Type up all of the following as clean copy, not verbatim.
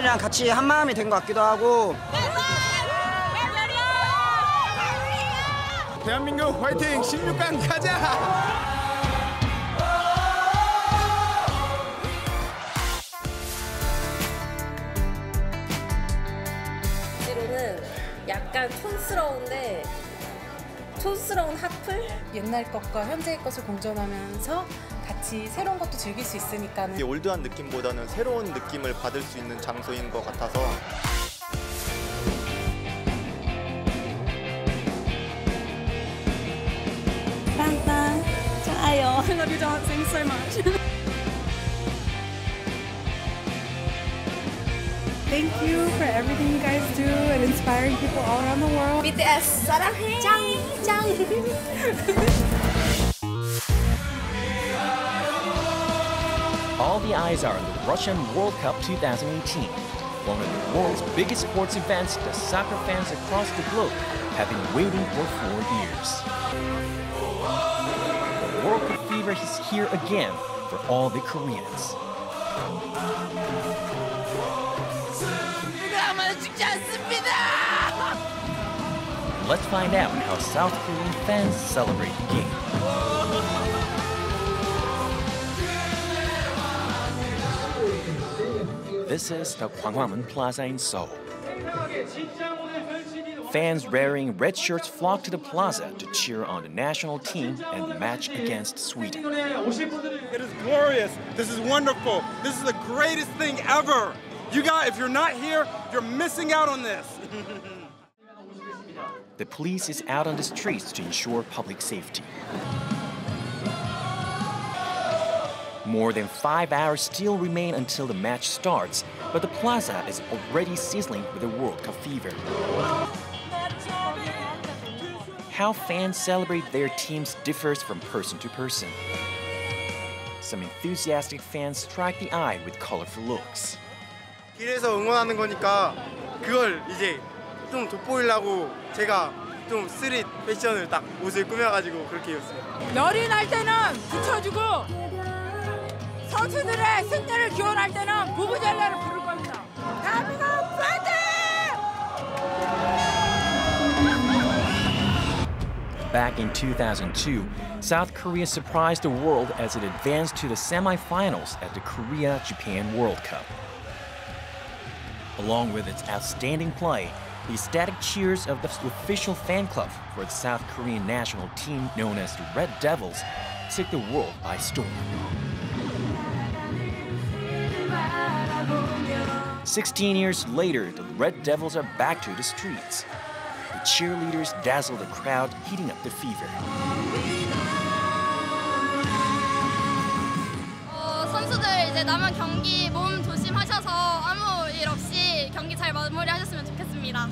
팬들이랑 같이 한 마음이 된 것 같기도 하고. 대한민국 화이팅! 16강 가자! 약간 촌스러운 핫플? 옛날 것과 현재의 것을 공존하면서 같이 새로운 것도 즐길 수 있으니까는 올드한 느낌보다는 새로운 느낌을 받을 수 있는 장소인 것 같아서 빵빵 좋아요. I love you, dog. Thanks so much. Thank you for everything you guys do and inspiring people all around the world. BTS 사랑해. 짱. All the eyes are on the Russian World Cup 2018. One of the world's biggest sports events that soccer fans across the globe have been waiting for 4 years. The World Cup fever is here again for all the Koreans. Let's find out how South Korean fans celebrate the game. This is the Gwanghwamun Plaza in Seoul. Fans wearing red shirts flock to the plaza to cheer on the national team and the match against Sweden. It is glorious. This is wonderful. This is the greatest thing ever. You guys, if you're not here, you're missing out on this. The police is out on the streets to ensure public safety. More than 5 hours still remain until the match starts, but the plaza is already sizzling with the World Cup fever. How fans celebrate their teams differs from person to person. Some enthusiastic fans strike the eye with colorful looks. 길에서 응원하는 거니까 그걸 이제 좀 돋보이려고 제가 좀 스트릿 패션을 딱 옷을 꾸며가지고 그렇게 입었어요. 열이 날 때는 붙여주고 선수들의 승리를 기원할 때는 부부젤라를 부를 겁니다. 대한민국 파이팅! Back in 2002, South Korea surprised the world as it advanced to the semifinals at the Korea-Japan World Cup. Along with its outstanding play, the ecstatic cheers of the official fan club for the South Korean national team known as the Red Devils took the world by storm. 16 years later, the Red Devils are back to the streets. The cheerleaders dazzle the crowd, heating up the fever. 선수들 이제 남은 경기 몸 조심하셔서 아무 일 없이 경기 잘 마무리하셨으면 좋겠습니다.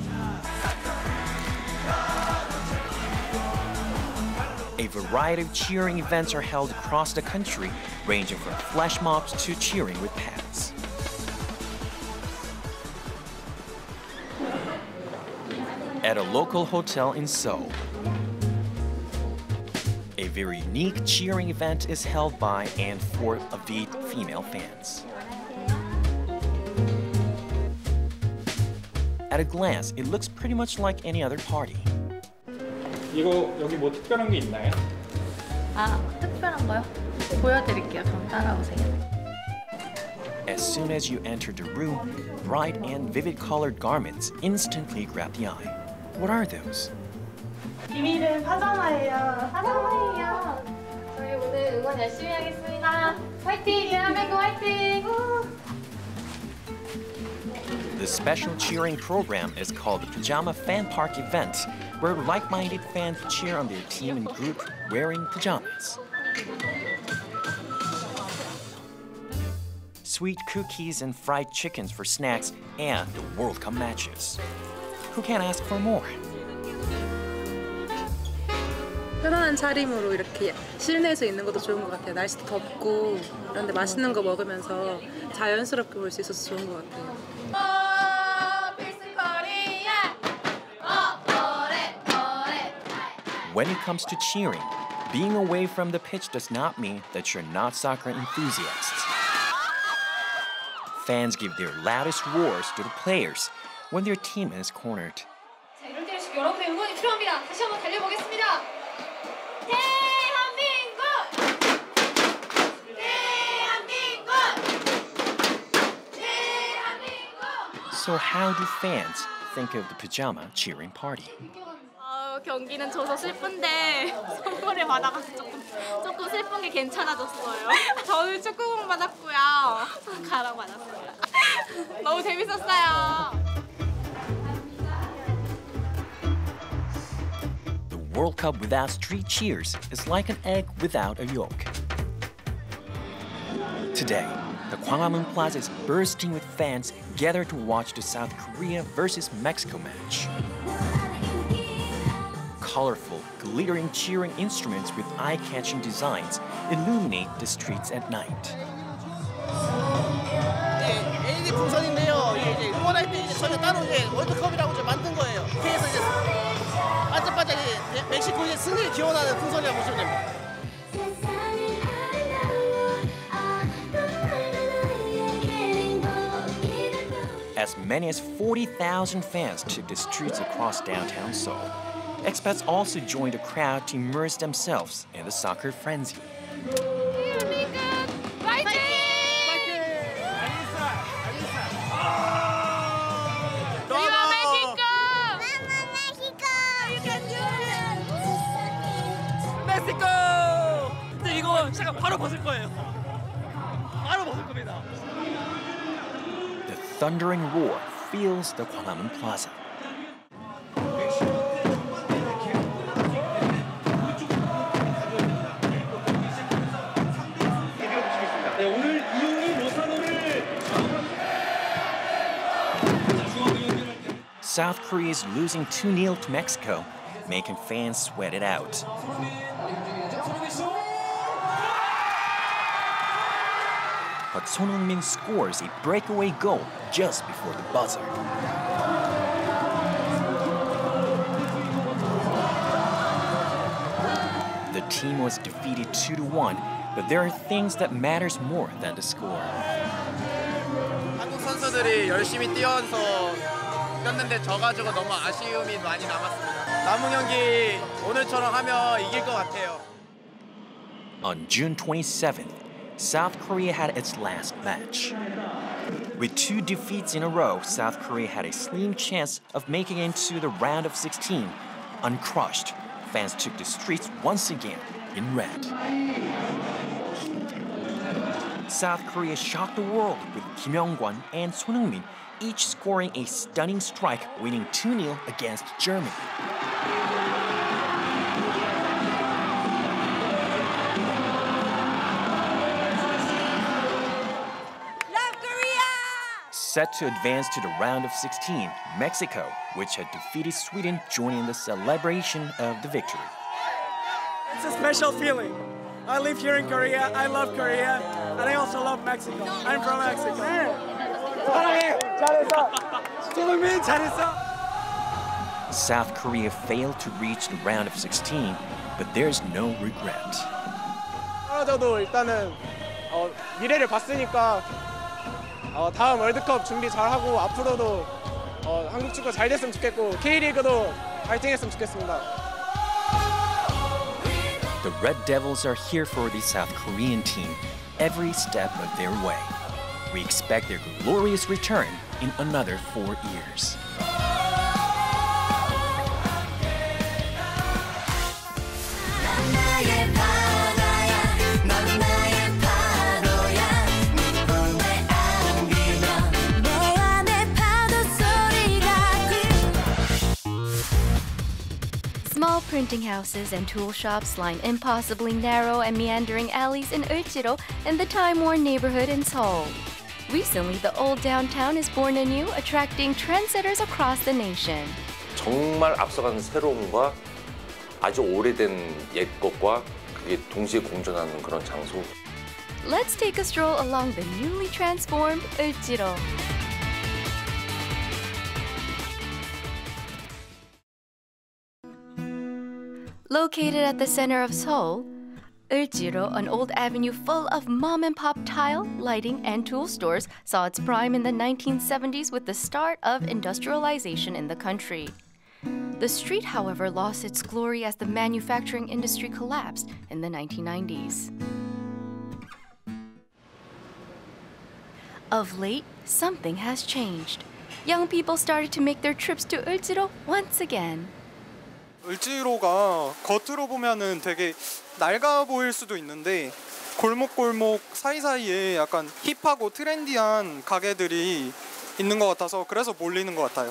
A variety of cheering events are held across the country, ranging from flash mobs to cheering with pads. At a local hotel in Seoul, a very unique cheering event is held by and for avid female fans. At a glance, it looks pretty much like any other party. 이거 여기 뭐 특별한 게 있나요? 특별한 거요? 보여드릴게요. 그럼 따라오세요. As soon as you enter the room, bright and vivid colored garments instantly grab the eye. What are those? 비밀은 파자마예요. 파자마예요. 저희 오늘 응원 열심히 하겠습니다. 화이팅! 대한민국 화이팅! The special cheering program is called the Pajama Fan Park event, where like-minded fans cheer on their team in group wearing pajamas. Sweet cookies and fried chickens for snacks and the World Cup matches. Who can ask for more? 편안한 차림으로 이렇게 실내에서 있는 것도 좋은 것 같아요. 날씨도 덥고 그런데 맛있는 거 먹으면서 자연스럽게 볼 수 있어서 좋은 것 같아요. When it comes to cheering, being away from the pitch does not mean that you're not soccer enthusiasts. Fans give their loudest roars to the players when their team is cornered. 자, 이럴 때일수록 여러분의 응원이 필요합니다. 다시 한번 달려보겠습니다. So how do fans think of the pajama cheering party? 경기는 져서 슬픈데 선물을 받아가서 조금 슬픈 게 괜찮아졌어요. 저는 축구공 받았고요. 가락 받았어요. 너무 재밌었어요. The World Cup without street cheers is like an egg without a yolk. Today, the Gwanghwamun Plaza is bursting with fans gathered to watch the South Korea versus Mexico match. Colorful, glittering cheering instruments with eye-catching designs illuminate the streets at night. LED 풍선인데요. 이제 응원할 때 이제 저희가 따로 이제 월드컵이라고 좀 만든 거예요. 그래서 이제 반짝반짝 멕시코 이제 승리를 기원하는 풍선이라고 보시면 됩니다. As many as 40,000 fans took the streets across downtown Seoul. Expats also joined the crowd to immerse themselves in the soccer frenzy. 멕시코! 근데 이거 제가 바로 벗을 거예요. 바로 벗을 겁니다. The thundering roar fills the Gwanghwamun Plaza. South Korea is losing 2-0 to Mexico, making fans sweat it out. But Son Heung-min scores a breakaway goal just before the buzzer. The team was defeated 2-1, but there are things that matters more than the score. 한국 선수들이 열심히 뛰었는데 져가지고 너무 아쉬움이 많이 남았습니다. 남은 경기 오늘처럼 하면 이길 것 같아요. On June 27th, South Korea had its last match. With 2 defeats in a row, South Korea had a slim chance of making it into the round of 16. Uncrushed, fans took the streets once again in red. South Korea shocked the world with Kim Young-kwan and Son Heung-min each scoring a stunning strike, winning 2-0 against Germany. Set to advance to the round of 16, Mexico, which had defeated Sweden, joined in the celebration of the victory. It's a special feeling. I live here in Korea, I love Korea, and I also love Mexico. I'm from Mexico. 사랑해! 잘했어! 손흥민 잘했어! South Korea failed to reach the round of 16, but there's no regret. 떨어져도 일단은 미래를 봤으니까 다음 월드컵 준비 잘하고 앞으로도 한국 축구 잘 됐으면 좋겠고 K리그도 파이팅했으면 좋겠습니다. The Red Devils are here for the South Korean team every step of their way. We expect their glorious return in another 4 years. Small printing houses and tool shops line impossibly narrow and meandering alleys in Euljiro and the time-worn neighborhood in Seoul. Recently, the old downtown is born anew, attracting trendsetters across the nation. 정말 앞서가는 새로움과 아주 오래된 옛 것과 그게 동시에 공존하는 그런 장소. Let's take a stroll along the newly transformed Euljiro. Located at the center of Seoul, Euljiro, an old avenue full of mom-and-pop tile, lighting, and tool stores, saw its prime in the 1970s with the start of industrialization in the country. The street, however, lost its glory as the manufacturing industry collapsed in the 1990s. Of late, something has changed. Young people started to make their trips to Euljiro once again. 을지로가 겉으로 보면은 되게 낡아 보일 수도 있는데 골목골목 사이사이에 약간 힙하고 트렌디한 가게들이 있는 것 같아서 그래서 몰리는 것 같아요.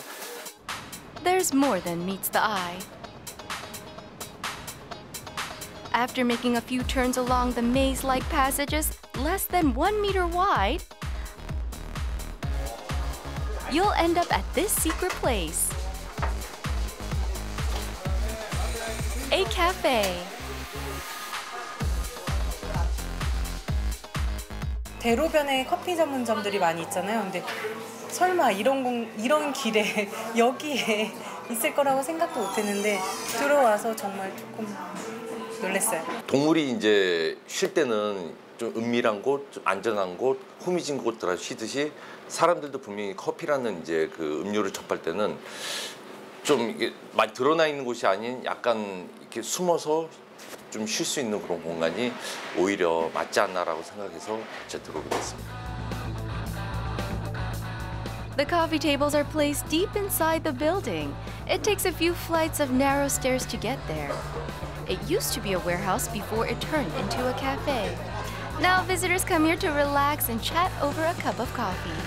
There's more than meets the eye. After making a few turns along the maze-like passages, less than 1 meter wide, you'll end up at this secret place. A cafe. 대로변에 커피 전문점들이 많이 있잖아요. 근데 설마 이런 길에 여기에 있을 거라고 생각도 못했는데 들어와서 정말 조금 놀랐어요. 동물이 이제 쉴 때는 좀 은밀한 곳, 좀 안전한 곳, 후미진 곳 들어 쉬듯이 사람들도 분명히 커피라는 이제 그 음료를 접할 때는 좀 이게 많이 드러나 있는 곳이 아닌 약간 이렇게 숨어서 좀 쉴 수 있는 그런 공간이 오히려 맞지 않나라고 생각해서 제가 들어오게 됐습니다. The coffee tables are placed deep inside the building. It takes a few flights of narrow stairs to get there. It used to be a warehouse before it turned into a cafe. Now visitors come here to relax and chat over a cup of coffee.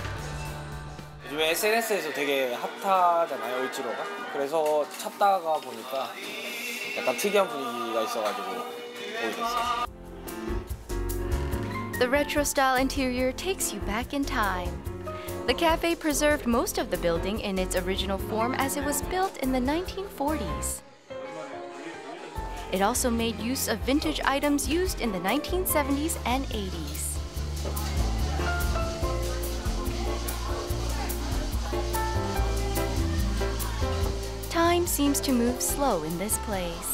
요즘에 SNS에서 되게 핫하잖아요, 을지로가. 그래서 찾다가 보니까 약간 특이한 분위기가 있어가지고 오게 됐어요. The retro-style interior takes you back in time. The cafe preserved most of the building in its original form as it was built in the 1940s. It also made use of vintage items used in the 1970s and 80s. Time seems to move slow in this place.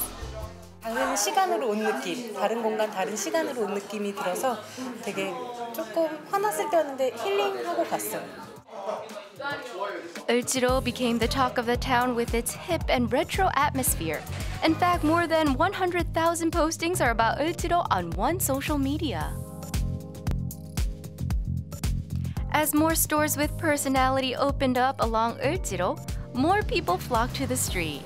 다른 시간으로 온 느낌, 다른 공간, 다른 시간으로 온 느낌이 들어서 되게 조금 화났을 때였는데 힐링하고 갔어요. Euljiro became the talk of the town with its hip and retro atmosphere. In fact, more than 100,000 postings are about Euljiro on one social media. As more stores with personality opened up along Euljiro, more people flocked to the street.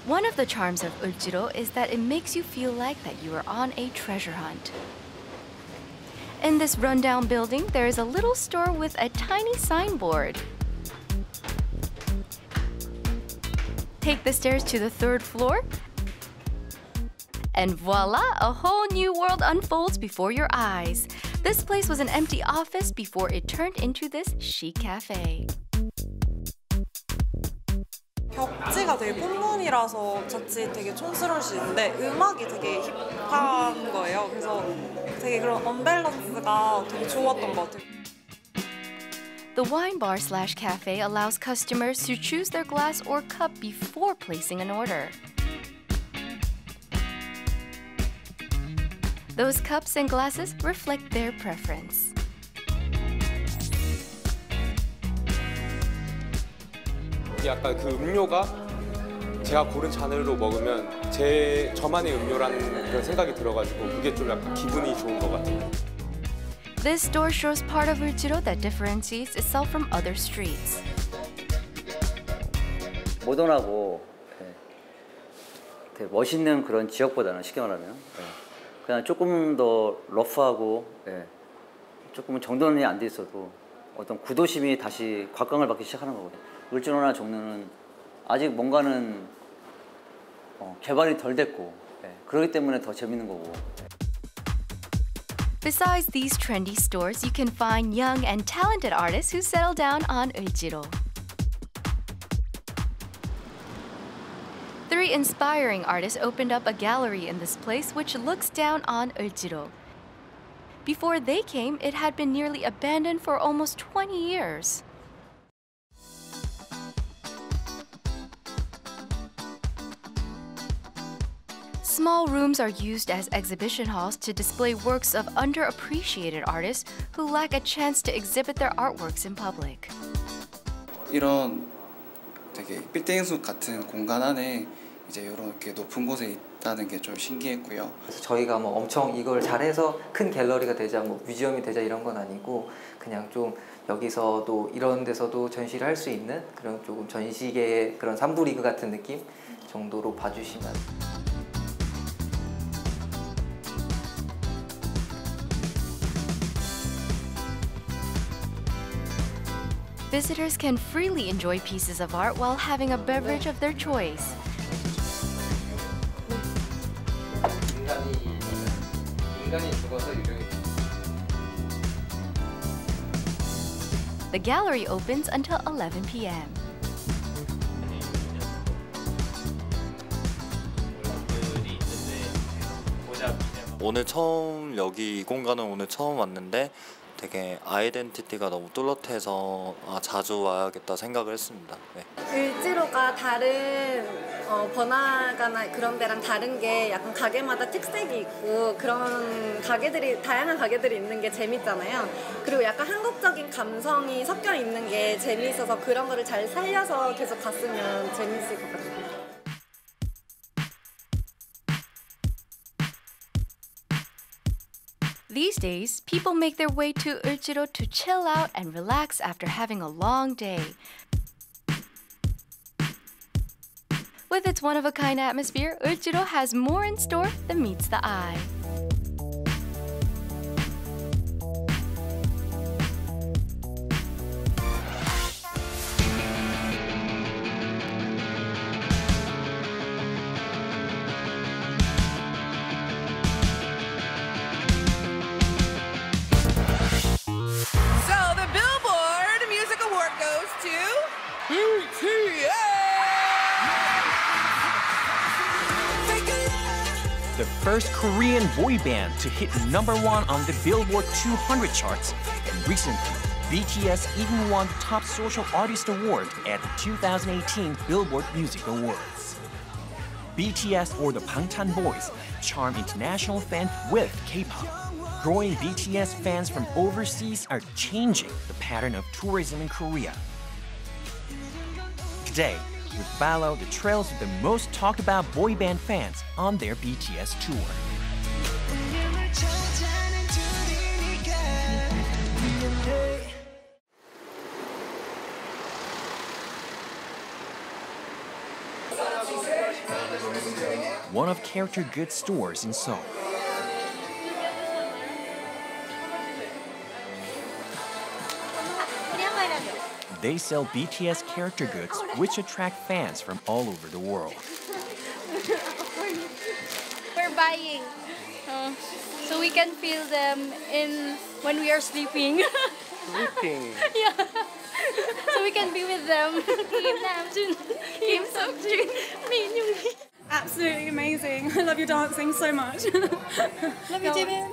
One of the charms of Euljiro is that it makes you feel like that you are on a treasure hunt. In this rundown building, there is a little store with a tiny signboard. Take the stairs to the 3rd floor, and voila, a whole new world unfolds before your eyes. This place was an empty office before it turned into this chic cafe. 벽지가 되게 폰문이라서 자칫 되게 촌스러울 수 있는데 음악이 되게 힙한 거예요. 그래서 되게 그런 언밸런스가 되게 좋았던 것 같아요. The wine bar/cafe allows customers to choose their glass or cup before placing an order. Those cups and glasses reflect their preference. 약간 그 음료가 제가 고른 잔으로 먹으면 저만의 음료라는 그런 생각이 들어가지고 그게 좀 약간 기분이 좋은 것 같아요. This store shows part of Euljiro that differentiates itself from other streets. 모던하고 되게 멋있는 그런 지역보다는 쉽게 말하면 그냥 조금 더 러프하고 조금 정돈이 안 돼 있어도 어떤 구도심이 다시 곽광을 받기 시작하는 거거든요. 을지로나 종로는 아직 뭔가는 개발이 덜 됐고 그렇기 때문에 더 재밌는 거고. Besides these trendy stores, you can find young and talented artists who settle down on Euljiro. 3 inspiring artists opened up a gallery in this place which looks down on Euljiro. Before they came, it had been nearly abandoned for almost 20 years. small rooms are used as exhibition halls to display works of underappreciated artists who lack a chance to exhibit their artworks in public. 이런 되게 빌딩 숲 같은 공간 안에 이제 이렇게 높은 곳에 있다는 게 좀 신기했고요. 그래서 저희가 뭐 엄청 이걸 잘해서 큰 갤러리가 되자, 뭐 뮤지엄이 되자 이런 건 아니고 그냥 좀 여기서도 이런 데서도 전시를 할 수 있는 그런 조금 전시계의 그런 3부 리그 같은 느낌 정도로 봐주시면. Visitors can freely enjoy pieces of art while having a beverage of their choice. The gallery opens until 11 p.m. 오늘 처음 여기 이 공간은 오늘 처음 왔는데 되게 아이덴티티가 너무 뚜렷해서 자주 와야겠다 생각을 했습니다. 네. 을지로가 다른 번화가나 그런 데랑 다른 게 약간 가게마다 특색이 있고 그런 가게들이 다양한 가게들이 있는 게 재밌잖아요. 그리고 약간 한국적인 감성이 섞여 있는 게 재미있어서 그런 거를 잘 살려서 계속 갔으면 재밌을 것 같아요. These days, people make their way to Euljiro to chill out and relax after having a long day. With its one-of-a-kind atmosphere, Euljiro has more in store than meets the eye. The first Korean boy band to hit #1 on the Billboard 200 charts, and recently, BTS even won the Top Social Artist Award at the 2018 Billboard Music Awards. BTS, or the Bangtan Boys, charm international fans with K-pop. Growing BTS fans from overseas are changing the pattern of tourism in Korea. Today, we follow the trails of the most talked about boy band fans on their BTS tour. One of character goods stores in Seoul. They sell BTS character goods which attract fans from all over the world. We're buying so we can feel them when we are sleeping. Sleeping. Yeah. So we can be with them. Kim Namjoon, Kim Seokjun, Min Yoongi. Absolutely amazing. I love your dancing so much. Love you, Jimin.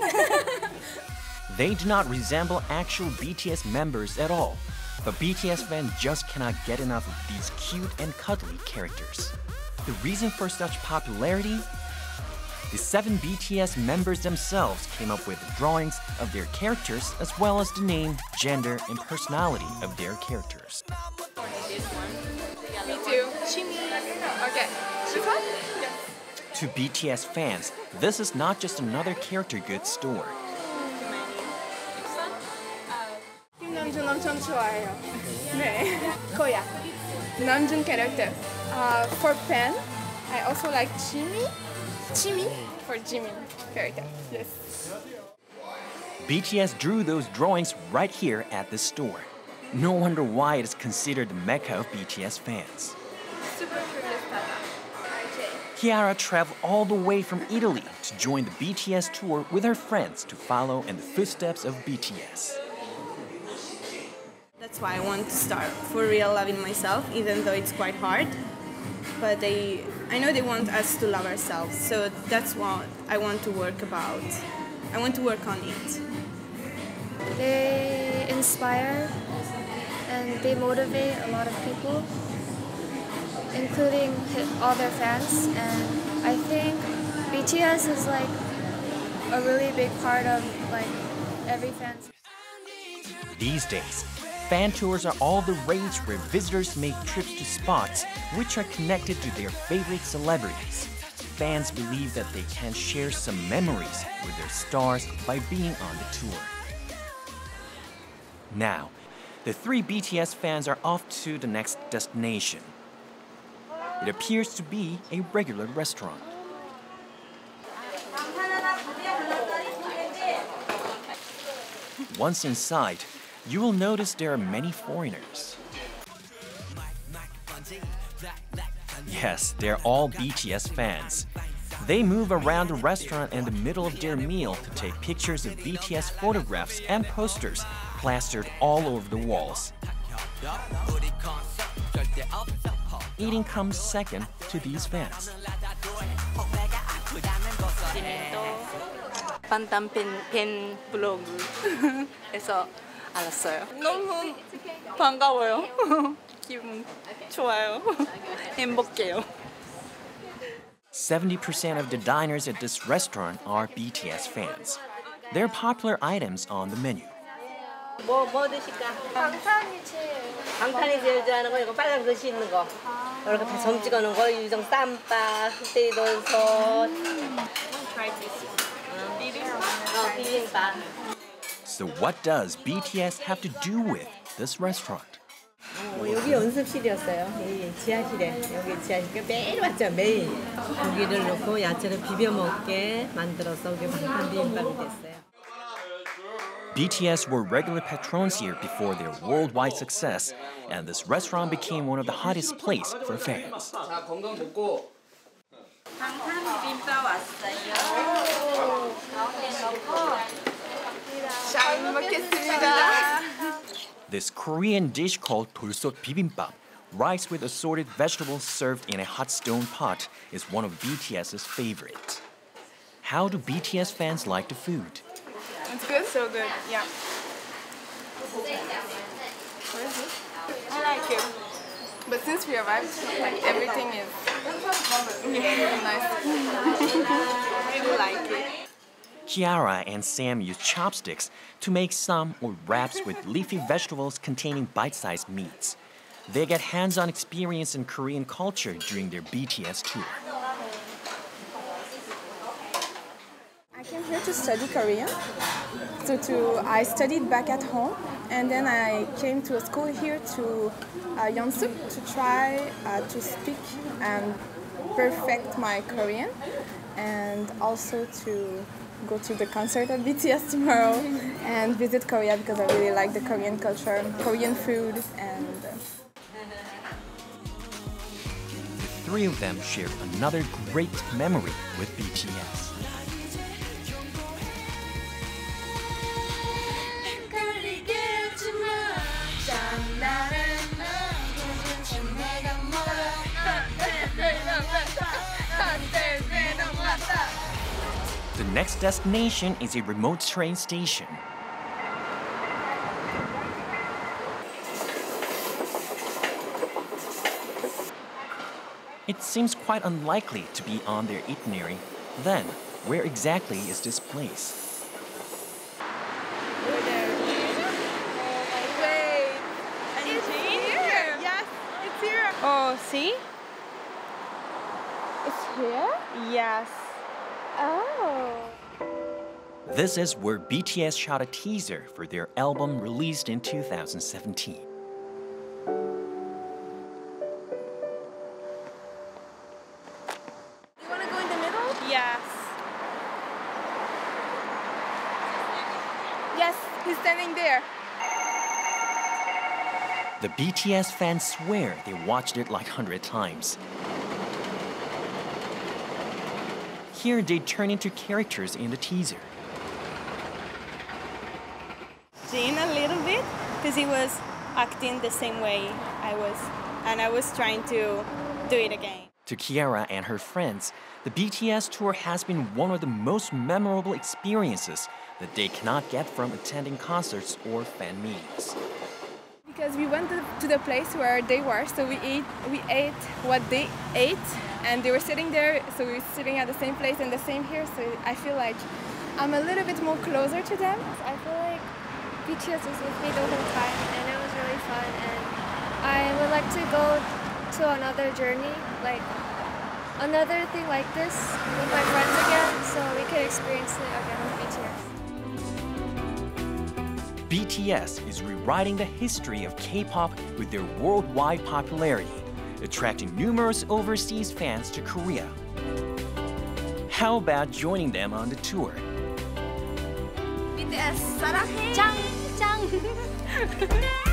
They do not resemble actual BTS members at all, but BTS fans just cannot get enough of these cute and cuddly characters. The reason for such popularity? The 7 BTS members themselves came up with drawings of their characters as well as the name, gender, and personality of their characters. Me too. Shimi. Okay. This one? To BTS fans, this is not just another character goods store. 남준 엄청 좋아해요. 네. Koya. 남준 character. For pen, I also like Jimmy. Jimmy for Jimin character. Yes. BTS drew those drawings right here at the store. No wonder why it is considered the mecca of BTS fans. Kiara traveled all the way from Italy to join the BTS tour with her friends to follow in the footsteps of BTS. That's why I want to start for real loving myself, even though it's quite hard. But I know they want us to love ourselves, so that's what I want to work about. I want to work on it. They inspire and they motivate a lot of people, including all their fans, and I think BTS is like a really big part of like every fan's. These days, fan tours are all the rage where visitors make trips to spots which are connected to their favorite celebrities. Fans believe that they can share some memories with their stars by being on the tour. Now, the 3 BTS fans are off to the next destination. It appears to be a regular restaurant. Once inside, you will notice there are many foreigners. Yes, they're all BTS fans. They move around the restaurant in the middle of their meal to take pictures of BTS photographs and posters plastered all over the walls. Eating comes second to these fans. 반땀 팬 블로그에서 알았어요. 너무 반가워요. 기분 좋아요. 행복해요. 70% of the diners at this restaurant are BTS fans. There are popular items on the menu. 뭐 드실까? 방탄이 제일. 방탄이 제일 좋아하는 거 이거 빨간 글씨 있는 거. 이렇게 다 점 찍어놓은 거 유정 쌈밥, 흑돼지돈솥. 비빔밥. So what does BTS have to do with this restaurant? 여기 연습실이었어요. 이 지하실에. 여기 지하실에 매일 왔죠, 매일. 고기를 넣고 야채를 비벼 먹게 만들어서 여기 방탄 비빔밥이 됐어요. BTS were regular patrons here before their worldwide success, and this restaurant became one of the hottest places for fans. 자, 건강 먹고. 방탄 비빔밥 왔어요. 잘 먹겠습니다. This Korean dish called 돌솥 bibimbap, rice with assorted vegetables served in a hot stone pot, is one of BTS's favorites. How do BTS fans like the food? It's good? So good, yeah. Where is it? I like it. But since we arrived, like everything is nice. I really like it. Kiara and Sam use chopsticks to make some or wraps with leafy vegetables containing bite-sized meats. They get hands-on experience in Korean culture during their BTS tour. I came here to study Korean. I studied back at home, and then I came to a school here to Yeonsup to try to speak and perfect my Korean, and also to go to the concert of BTS tomorrow and visit Korea because I really like the Korean culture, Korean food, and The 3 of them share another great memory with BTS. The next destination is a remote train station. It seems quite unlikely to be on their itinerary. Then, where exactly is this place? Wait, it's here. Yes, it's here. Oh, see? It's here? Yes. Oh. This is where BTS shot a teaser for their album released in 2017. You want to go in the middle? Yes. Yes, he's standing there. The BTS fans swear they watched it like 100 times. Here they turn into characters in the teaser. Jin a little bit because he was acting the same way I was, and I was trying to do it again. To Kiara and her friends, the BTS tour has been one of the most memorable experiences that they cannot get from attending concerts or fan meetings. Because we went to the place where they were, so we ate what they ate, and they were sitting there, so we were sitting at the same place and the same here, so I feel like I'm a little bit more closer to them. I feel like BTS was with me the whole time, and it was really fun, and I would like to go to another journey, like another thing like this with my friends again, so we could experience it again with BTS. BTS is rewriting the history of K-pop with their worldwide popularity, attracting numerous overseas fans to Korea. How about joining them on the tour? BTS 사랑해. 짱 짱.